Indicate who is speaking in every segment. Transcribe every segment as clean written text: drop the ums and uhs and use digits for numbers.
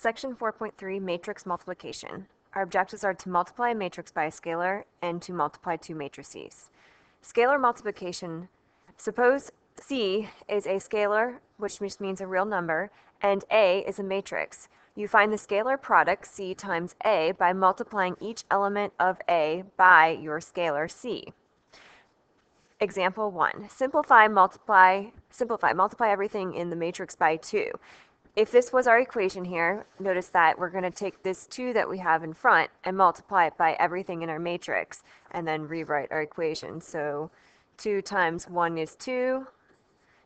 Speaker 1: Section 4.3, Matrix Multiplication. Our objectives are to multiply a matrix by a scalar and to multiply two matrices. Scalar multiplication. Suppose C is a scalar, which just means a real number, and A is a matrix. You find the scalar product C times A by multiplying each element of A by your scalar C. Example 1. Multiply everything in the matrix by 2. If this was our equation here, notice that we're going to take this 2 that we have in front and multiply it by everything in our matrix and then rewrite our equation. So 2 times 1 is 2,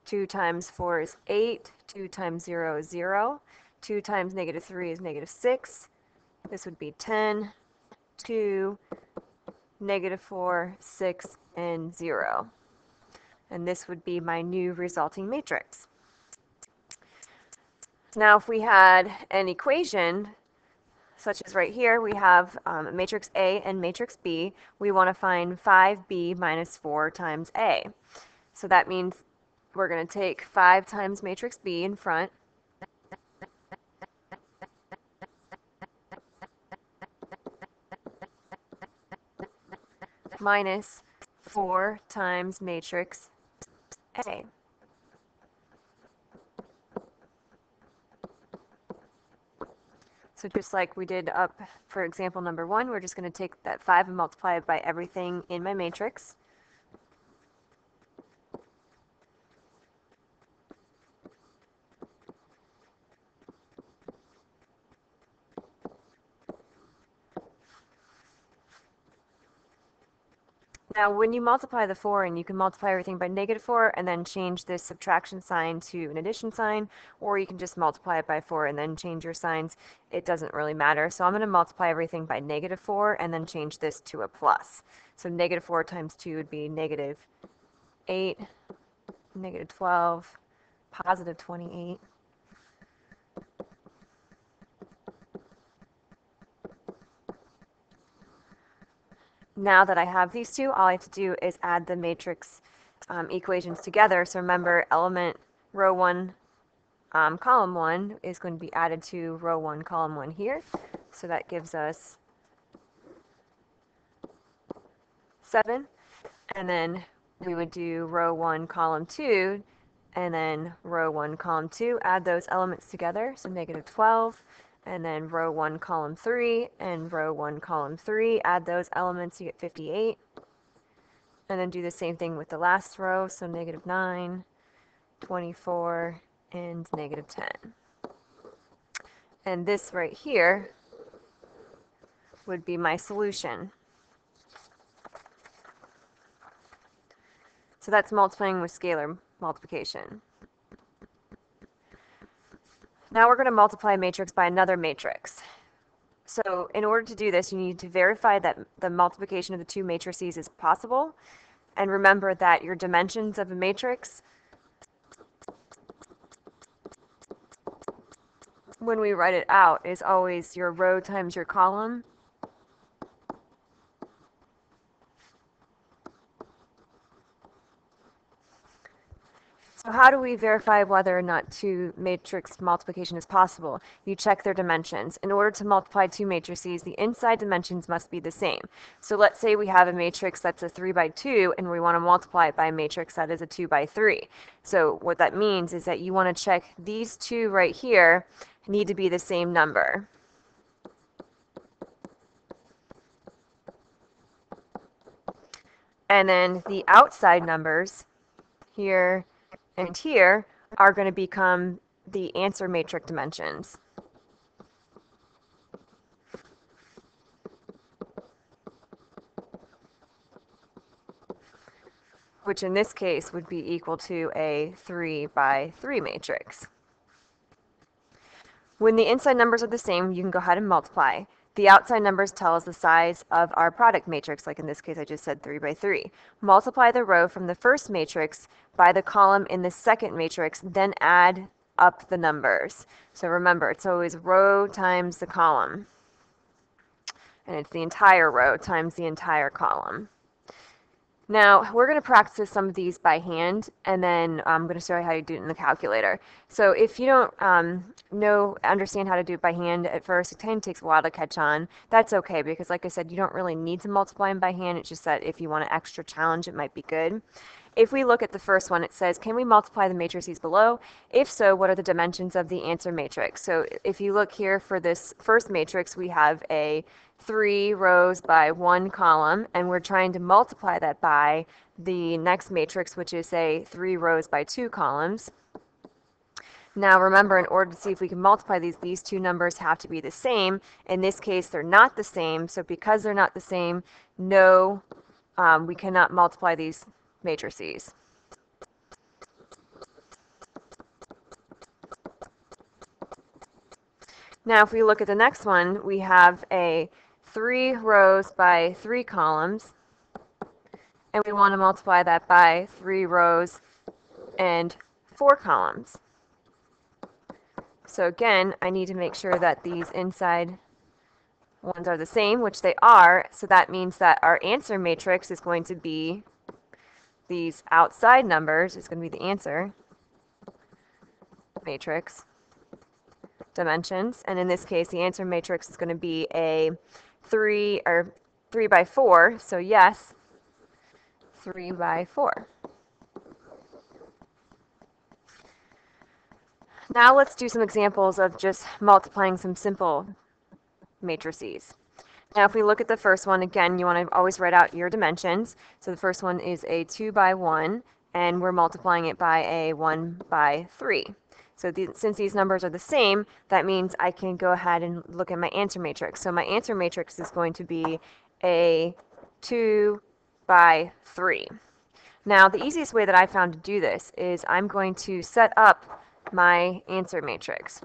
Speaker 1: 2 times 4 is 8, 2 times 0 is 0, 2 times negative 3 is negative 6, this would be 10, 2, negative 4, 6, and 0. And this would be my new resulting matrix. Now if we had an equation, such as right here, we have matrix A and matrix B. We want to find 5B minus 4 times A. So that means we're going to take 5 times matrix B in front, minus 4 times matrix A. So just like we did up for example number 1, we're just going to take that 5 and multiply it by everything in my matrix. Now when you multiply the 4, and you can multiply everything by negative 4 and then change this subtraction sign to an addition sign, or you can just multiply it by 4 and then change your signs. It doesn't really matter. So I'm going to multiply everything by negative 4 and then change this to a plus. So negative 4 times 2 would be negative 8, negative 12, positive 28. Now that I have these two, all I have to do is add the matrix equations together. So remember, element row 1, column 1 is going to be added to row 1, column 1 here. So that gives us 7. And then we would do row 1, column 2, and then row 1, column 2, add those elements together. So negative 12. And then row 1, column 3, and row 1, column 3, add those elements, you get 58. And then do the same thing with the last row, so negative 9, 24, and negative 10. And this right here would be my solution. So that's multiplying with scalar multiplication. Now we're going to multiply a matrix by another matrix. So in order to do this, you need to verify that the multiplication of the two matrices is possible. And remember that your dimensions of a matrix, when we write it out, is always your row times your column. So how do we verify whether or not two matrix multiplication is possible? You check their dimensions. In order to multiply two matrices, the inside dimensions must be the same. So let's say we have a matrix that's a 3 by 2 and we want to multiply it by a matrix that is a 2 by 3. So what that means is that you want to check these two right here need to be the same number. And then the outside numbers here and here are going to become the answer matrix dimensions. Which in this case would be equal to a 3 by 3 matrix. When the inside numbers are the same, you can go ahead and multiply. The outside numbers tell us the size of our product matrix, like in this case I just said 3 by 3. Multiply the row from the first matrix by the column in the second matrix, then add up the numbers. So remember, it's always row times the column. And it's the entire row times the entire column. Now, we're going to practice some of these by hand, and then I'm going to show you how to do it in the calculator. So if you don't understand how to do it by hand at first, it kind of takes a while to catch on. That's okay, because like I said, you don't really need to multiply them by hand. It's just that if you want an extra challenge, it might be good. If we look at the first one, it says, can we multiply the matrices below? If so, what are the dimensions of the answer matrix? So if you look here for this first matrix, we have a 3 rows by 1 column, and we're trying to multiply that by the next matrix, which is, say, 3 rows by 2 columns. Now remember, in order to see if we can multiply these two numbers have to be the same. In this case, they're not the same, so because they're not the same, no, we cannot multiply these matrices. Now if we look at the next one, we have a 3 rows by 3 columns, and we want to multiply that by 3 rows and 4 columns. So again, I need to make sure that these inside ones are the same, which they are, so that means that our answer matrix is going to be these outside numbers, is going to be the answer matrix dimensions, and in this case the answer matrix is going to be a 3 by 4, so yes, 3 by 4. Now let's do some examples of just multiplying some simple matrices. Now if we look at the first one, again, you want to always write out your dimensions. So the first one is a 2 by 1, and we're multiplying it by a 1 by 3. So since these numbers are the same, that means I can go ahead and look at my answer matrix. So my answer matrix is going to be a 2 by 3. Now the easiest way that I found to do this is I'm going to set up my answer matrix.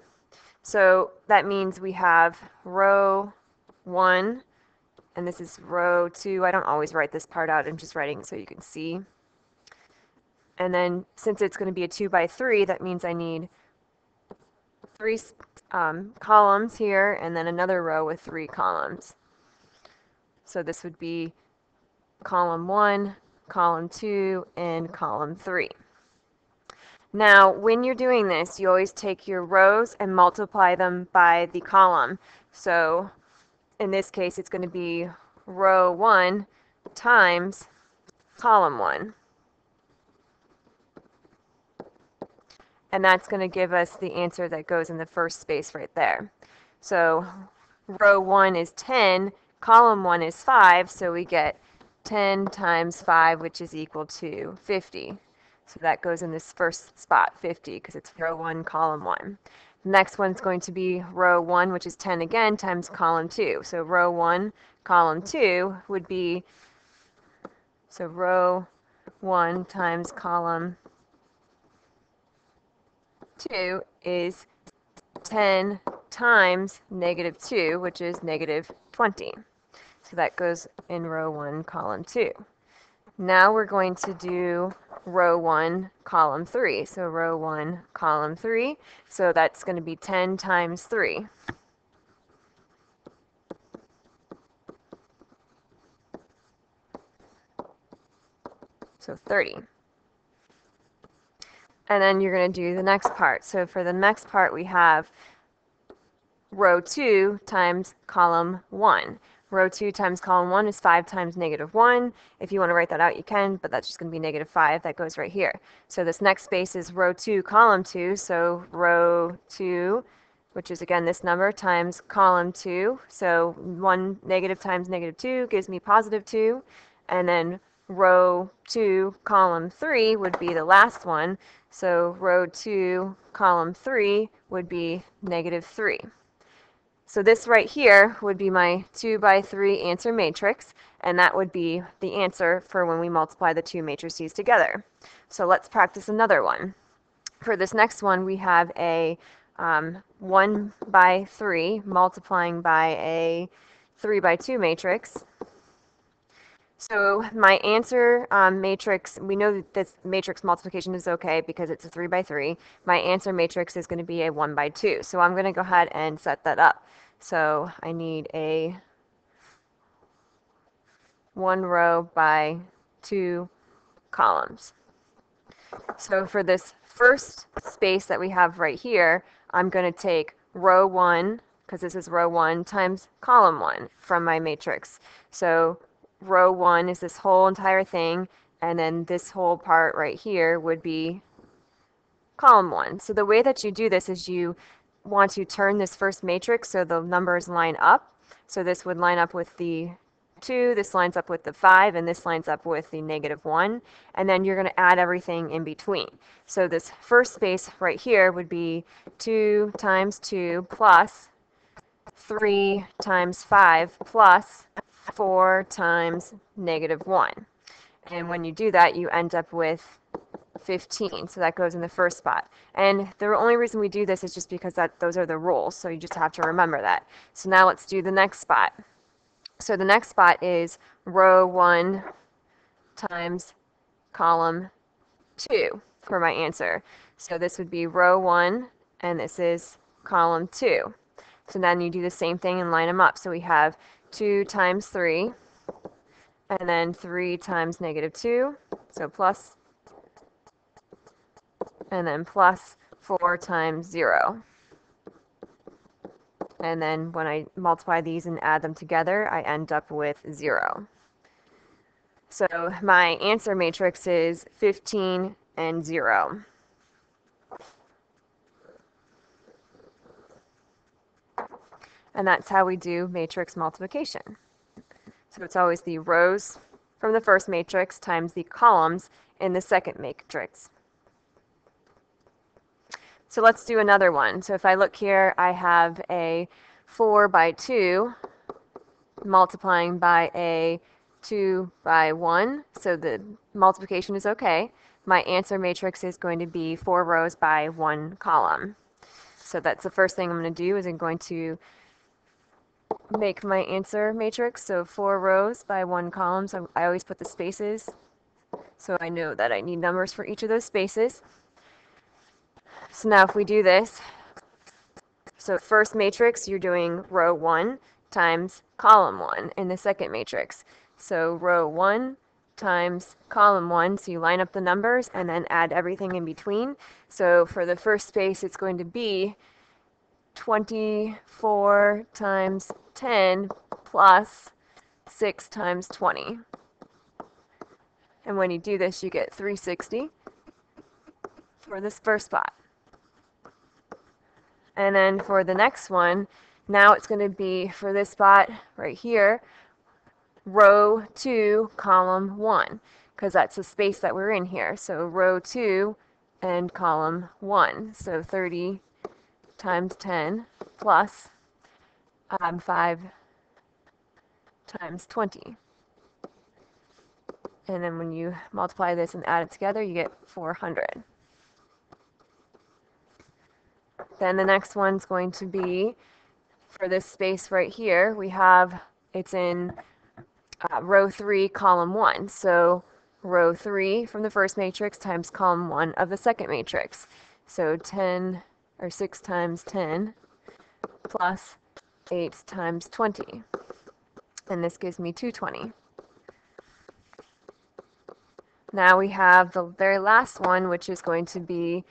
Speaker 1: So that means we have row 1, and this is row 2. I don't always write this part out, I'm just writing so you can see. And then since it's going to be a 2 by 3, that means I need 3 columns here, and then another row with 3 columns. So this would be column 1, column 2, and column 3. Now, when you're doing this, you always take your rows and multiply them by the column. So in this case, it's going to be row 1 times column 1. And that's going to give us the answer that goes in the first space right there. So row 1 is 10, column 1 is 5, so we get 10 times 5, which is equal to 50. So that goes in this first spot, 50, because it's row 1, column 1. The next one's going to be row 1, which is 10 again, times column 2. So row 1, column 2 would be, so row 1 times column 2 is 10 times negative 2, which is negative 20. So that goes in row 1, column 2. Now we're going to do row 1, column 3. So row 1, column 3. So that's going to be 10 times 3. So 30. And then you're going to do the next part. So for the next part, we have row 2 times column 1. Row 2 times column 1 is 5 times negative 1. If you want to write that out, you can, but that's just going to be negative 5. That goes right here. So this next space is row 2, column 2. So row 2, which is again this number, times column 2. So 1 negative times negative 2 gives me positive 2. And then row 2, column 3 would be the last one. So row 2, column 3 would be negative 3. So this right here would be my 2 by 3 answer matrix, and that would be the answer for when we multiply the two matrices together. So let's practice another one. For this next one, we have a 1 by 3 multiplying by a 3 by 2 matrix. So my answer matrix, we know that this matrix multiplication is okay because it's a 3 by 3. My answer matrix is going to be a 1 by 2. So I'm going to go ahead and set that up. So I need a 1 row by 2 columns. So for this first space that we have right here, I'm going to take row 1, because this is row 1, times column 1 from my matrix. So row 1 is this whole entire thing, and then this whole part right here would be column 1. So the way that you do this is you want to turn this first matrix so the numbers line up. So this would line up with the 2, this lines up with the 5, and this lines up with the -1. And then you're going to add everything in between. So this first space right here would be 2 times 2 plus 3 times 5 plus 4 times -1. And when you do that, you end up with 15. So that goes in the first spot. And the only reason we do this is just because those are the rules. So you just have to remember that. So now let's do the next spot. So the next spot is row 1 times column 2 for my answer. So this would be row 1 and this is column 2. So then you do the same thing and line them up. So we have 2 times 3 and then 3 times -2. So plus, and then plus 4 times 0. And then when I multiply these and add them together, I end up with 0. So my answer matrix is 15 and 0. And that's how we do matrix multiplication. So it's always the rows from the first matrix times the columns in the second matrix. So let's do another one. So if I look here, I have a 4 by 2 multiplying by a 2 by 1. So the multiplication is okay. My answer matrix is going to be 4 rows by 1 column. So that's the first thing I'm going to do is I'm going to make my answer matrix. So 4 rows by 1 column. So I always put the spaces so I know that I need numbers for each of those spaces. So now if we do this, so first matrix, you're doing row 1 times column 1 in the second matrix. So row 1 times column 1, so you line up the numbers and then add everything in between. So for the first space, it's going to be 24 times 10 plus 6 times 20. And when you do this, you get 360 for this first spot. And then for the next one, now it's going to be for this spot right here, row 2, column 1, because that's the space that we're in here. So row 2 and column 1. So 30 times 10 plus 5 times 20. And then when you multiply this and add it together, you get 400. Then the next one's going to be, for this space right here, we have, it's in row 3, column 1. So row 3 from the first matrix times column 1 of the second matrix. So 10, or 6 times 10 plus 8 times 20. And this gives me 220. Now we have the very last one, which is going to be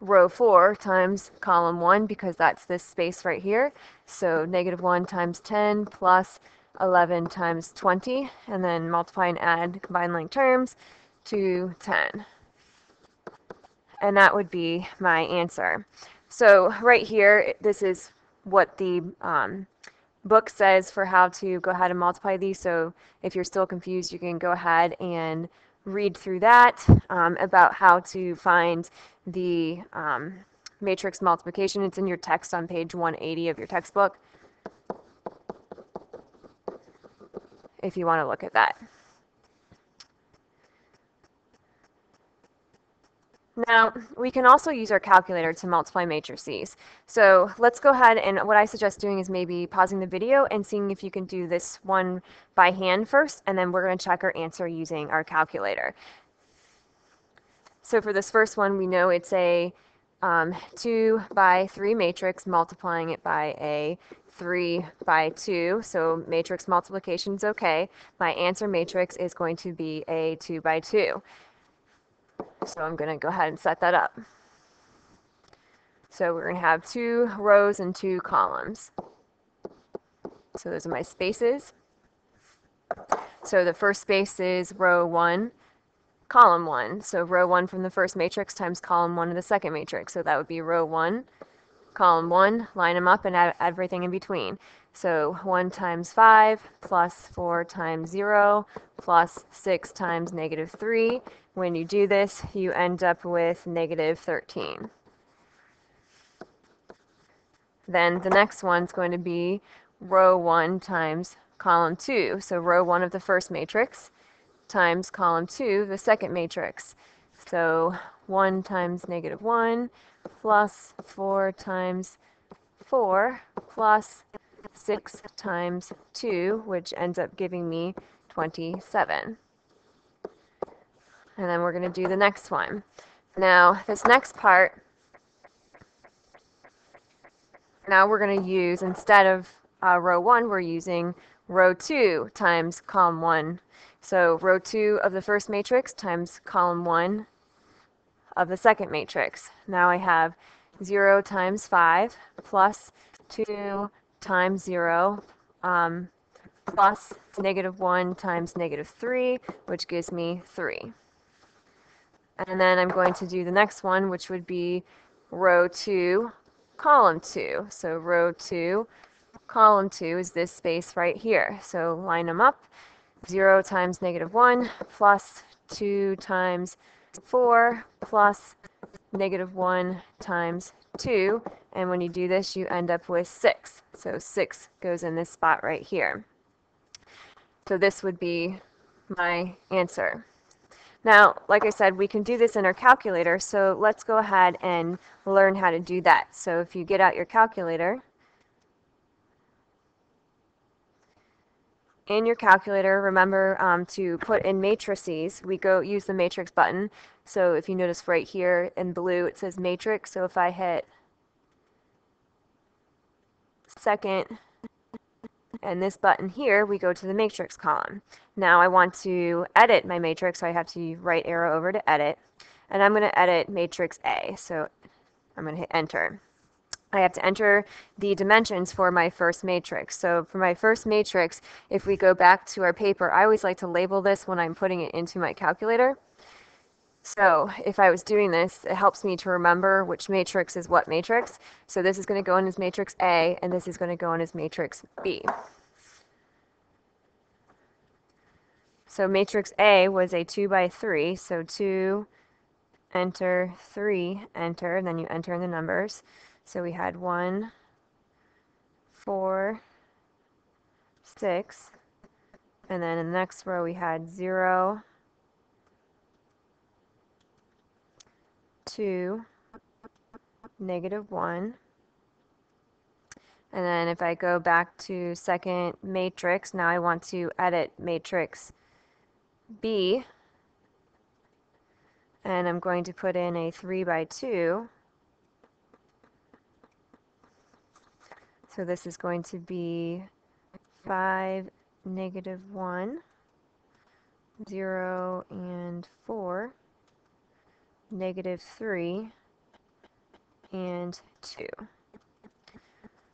Speaker 1: row 4 times column 1, because that's this space right here. So -1 times 10 plus 11 times 20, and then multiply and add combined like terms to 10. And that would be my answer. So right here, this is what the book says for how to go ahead and multiply these. So if you're still confused, you can go ahead and read through that about how to find the matrix multiplication. It's in your text on page 180 of your textbook if you want to look at that. Now, we can also use our calculator to multiply matrices. So let's go ahead, and what I suggest doing is maybe pausing the video and seeing if you can do this one by hand first, and then we're going to check our answer using our calculator. So for this first one, we know it's a 2 by 3 matrix multiplying it by a 3 by 2, so matrix multiplication is okay. My answer matrix is going to be a 2 by 2. So I'm going to go ahead and set that up. So we're going to have 2 rows and 2 columns. So those are my spaces. So the first space is row 1, column 1. So row 1 from the first matrix times column 1 of the second matrix. So that would be row 1, column 1, line them up and add everything in between. So 1 times 5 plus 4 times 0 plus 6 times negative 3. When you do this, you end up with negative 13. Then the next one's going to be row 1 times column 2. So row 1 of the first matrix times column 2 of the second matrix. So 1 times negative 1 plus 4 times 4 plus 6 times 2, which ends up giving me 27. And then we're going to do the next one. Now, this next part, now we're going to use, instead of row 1, we're using row 2 times column 1. So row 2 of the first matrix times column 1 of the second matrix. Now I have 0 times 5 plus 2 times 0 plus negative 1 times negative 3, which gives me 3. And then I'm going to do the next one, which would be row 2, column 2. So row 2, column 2 is this space right here. So line them up. 0 times negative 1 plus 2 times 4 plus negative 1 times 2. And when you do this, you end up with 6. So 6 goes in this spot right here. So this would be my answer. Now, like I said, we can do this in our calculator, so let's go ahead and learn how to do that. So if you get out your calculator, in your calculator, remember to put in matrices. We go use the matrix button. So if you notice right here in blue, it says matrix. So if I hit second and this button here, we go to the matrix column. Now I want to edit my matrix, so I have to right arrow over to edit. And I'm going to edit matrix A. So I'm going to hit enter. I have to enter the dimensions for my first matrix. So for my first matrix, if we go back to our paper, I always like to label this when I'm putting it into my calculator. So if I was doing this, it helps me to remember which matrix is what matrix. So this is going to go in as matrix A, and this is going to go in as matrix B. So matrix A was a 2 by 3, so 2, enter, 3, enter, and then you enter in the numbers. So we had 1, 4, 6, and then in the next row we had 0, 2, negative 1. And then if I go back to second matrix, now I want to edit matrix B. And I'm going to put in a 3 by 2. So this is going to be 5, negative 1, 0, and 4, negative 3, and 2.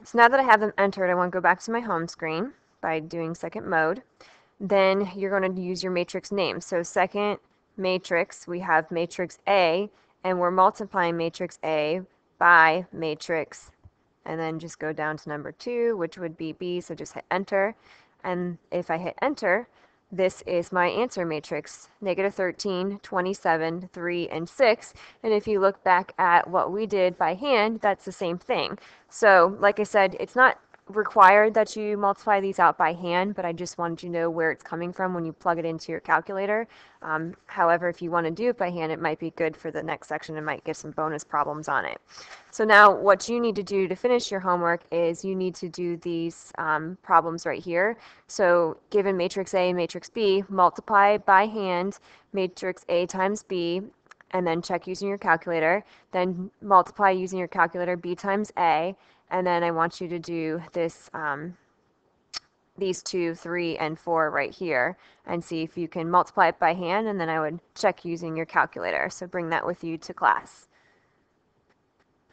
Speaker 1: So now that I have them entered, I want to go back to my home screen by doing second mode. Then you're going to use your matrix name. So second matrix, we have matrix A, and we're multiplying matrix A by matrix, and then just go down to number 2, which would be B, so just hit enter. And if I hit enter, this is my answer matrix, negative 13, 27, 3, and 6. And if you look back at what we did by hand, that's the same thing. So like I said, it's not required that you multiply these out by hand, but I just wanted you to know where it's coming from when you plug it into your calculator. However, if you want to do it by hand, it might be good for the next section. It might give some bonus problems on it. So now what you need to do to finish your homework is you need to do these problems right here. So given matrix A and matrix B, multiply by hand matrix A times B, and then check using your calculator, then multiply using your calculator b times a, and then I want you to do this, these 2, 3, and 4 right here, and see if you can multiply it by hand, and then I would check using your calculator. So bring that with you to class.